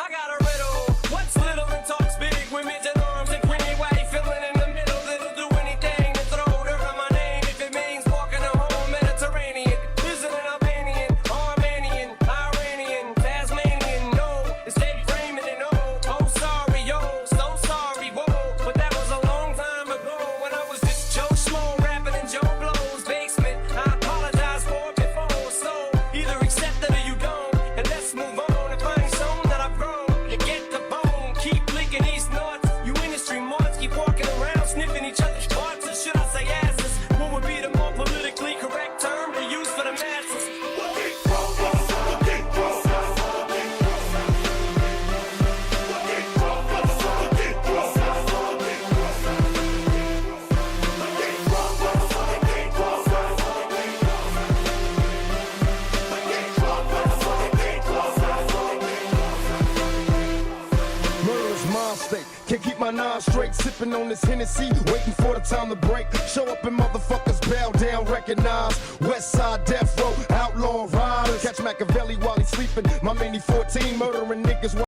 I got a riddle. What's little and talks big with midget arms and pretty white filling in the middle? That'll do anything to throw dirt on my name if it means walking a home Mediterranean. Visiting Albanian, Armenian, Iranian, Tasmanian. No, instead framing it. Oh, sorry, yo, so sorry, whoa. But that was a long time ago when I was just Joe Schmo rapping in Joe Blow's basement. I apologize for it before, so either accept it or you don't. And let's move on and find something that I've grown. You get the bone, keep blinking east north. You industry marks keep walking around sniffing each other's parts, or should I say asses? What would be the more politically correct term to use for the masses? Murder's mind state. Can't keep my nine straight. Sipping on this Hennessy, waiting for the time to break. Show up and motherfuckers bow down, recognize. Westside Death Row, outlaw riders. Catch Machiavelli while he's sleeping. My mini 14, murdering niggas.